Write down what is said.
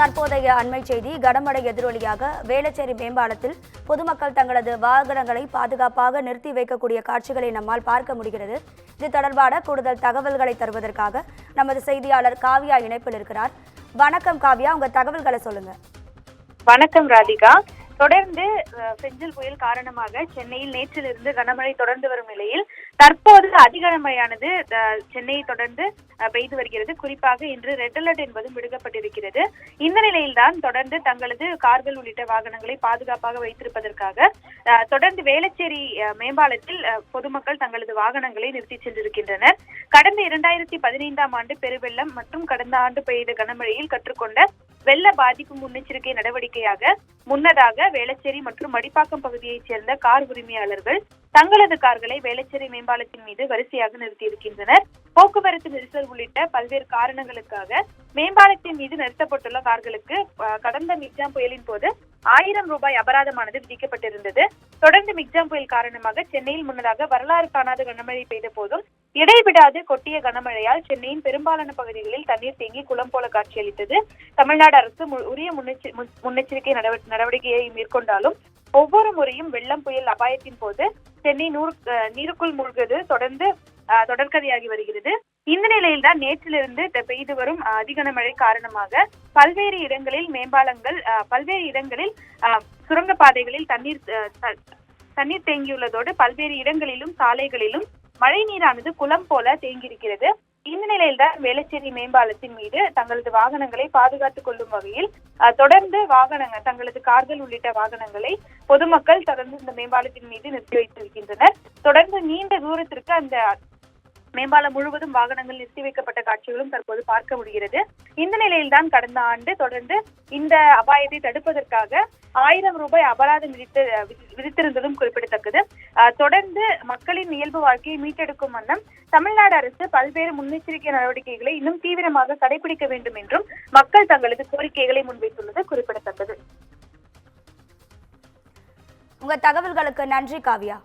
தற்போதைய அண்மை செய்தி கனமழை எதிரொலியாக வேளச்சேரி மேம்பாலத்தில் பொதுமக்கள் தங்களது வாகனங்களை பாதுகாப்பாக நிறுத்தி வைக்கக்கூடிய காட்சிகளை நம்மால் பார்க்க முடிகிறது. இது தொடர்பான கூடுதல் தகவல்களை தருவதற்காக நமது செய்தியாளர் காவியா இணைப்பில் இருக்கிறார். வணக்கம் காவியா, உங்க தகவல்களை சொல்லுங்க. வணக்கம் ராதிகா. தொடர்ந்து பெஞ்சல் புயல் காரணமாக சென்னையில் நேற்றிலிருந்து கனமழை தொடர்ந்து வரும் நிலையில் தற்போது அதிகனமழையானது சென்னையை தொடர்ந்து பெய்து வருகிறது. குறிப்பாக இன்று ரெட் அலர்ட் என்பதும் விடுக்கப்பட்டிருக்கிறது. இந்த நிலையில்தான் தொடர்ந்து தங்களது கார்கள் உள்ளிட்ட வாகனங்களை பாதுகாப்பாக வைத்திருப்பதற்காக தொடர்ந்து வேளச்சேரி மேம்பாலத்தில் பொதுமக்கள் தங்களது வாகனங்களை நிறுத்தி சென்றிருக்கின்றனர். கடந்த 2015ஆம் ஆண்டு பெருவெள்ளம் மற்றும் கடந்த ஆண்டு பெய்த கனமழையில் கற்றுக்கொண்ட வெள்ள பாதிப்பு முன்னெச்சரிக்கை நடவடிக்கையாக முன்னதாக வேளச்சேரி மற்றும் மடிப்பாக்கம் பகுதியைச் சேர்ந்த கார் உரிமையாளர்கள் தங்களது கார்களை வேளச்சேரி மேம்பாலத்தின் மீது வரிசையாக நிறுத்தியிருக்கின்றனர். போக்குவரத்து நெரிசல் உள்ளிட்ட பல்வேறு காரணங்களுக்காக மேம்பாலத்தின் மீது நிறுத்தப்பட்டுள்ள கார்களுக்கு கடந்த மிக்ஜாம் புயலின் போது 1000 ரூபாய் அபராதமானது விதிக்கப்பட்டிருந்தது. தொடர்ந்து மிக்ஜாம் புயல் காரணமாக சென்னையில் முன்னதாக வரலாறு காணாத கனமழை பெய்த போதும் இடைவிடாது கொட்டிய கனமழையால் சென்னையின் பெரும்பாலான பகுதிகளில் தண்ணீர் தேங்கி குளம் போல காட்சியளித்தது. தமிழ்நாடு அரசு உரிய முன்னெச்சரிக்கை நடவடிக்கையை மேற்கொண்டாலும் ஒவ்வொரு முறையும் வெள்ளம் புயல் அபாயத்தின் போது சென்னை நீருக்குள் மூழ்குவது தொடர்கதையாகி வருகிறது. இந்த நிலையில்தான் நேற்றிலிருந்து பெய்து வரும் அதிகனமழை காரணமாக பல்வேறு இடங்களில் மேம்பாலங்கள், பல்வேறு இடங்களில் சுரங்கப்பாதைகளில் தண்ணீர் தேங்கியுள்ளதோடு பல்வேறு இடங்களிலும் சாலைகளிலும் மழை நீரானது குளம் போல தேங்கியிருக்கிறது. இந்த நிலையில்தான் வேளச்சேரி மேம்பாலத்தின் மீது தங்களது வாகனங்களை பாதுகாத்துக் கொள்ளும் வகையில் தொடர்ந்து தங்களது கார்கள் உள்ளிட்ட வாகனங்களை பொதுமக்கள் தொடர்ந்து இந்த மேம்பாலத்தின் மீது நிறுத்தி வைத்திருக்கின்றனர். தொடர்ந்து நீண்ட தூரத்திற்கு அந்த மேம்பாலம் முழுவதும் வாகனங்கள் நிறுத்தி வைக்கப்பட்ட காட்சிகளும் தற்போது பார்க்க முடிகிறது. இந்த நிலையில்தான் கடந்த ஆண்டு தொடர்ந்து இந்த அபாயத்தை தடுப்பதற்காக 1000 ரூபாய் அபராதம் விதித்திருந்ததும் குறிப்பிடத்தக்கது. தொடர்ந்து மக்களின் இயல்பு வாழ்க்கையை மீட்டெடுக்கும் வண்ணம் தமிழ்நாடு அரசு பல்வேறு முன்னெச்சரிக்கை நடவடிக்கைகளை இன்னும் தீவிரமாக கடைபிடிக்க வேண்டும் என்றும் மக்கள் தங்களது கோரிக்கைகளை முன்வைத்துள்ளது குறிப்பிடத்தக்கது. உங்க தகவல்களுக்கு நன்றி காவியா.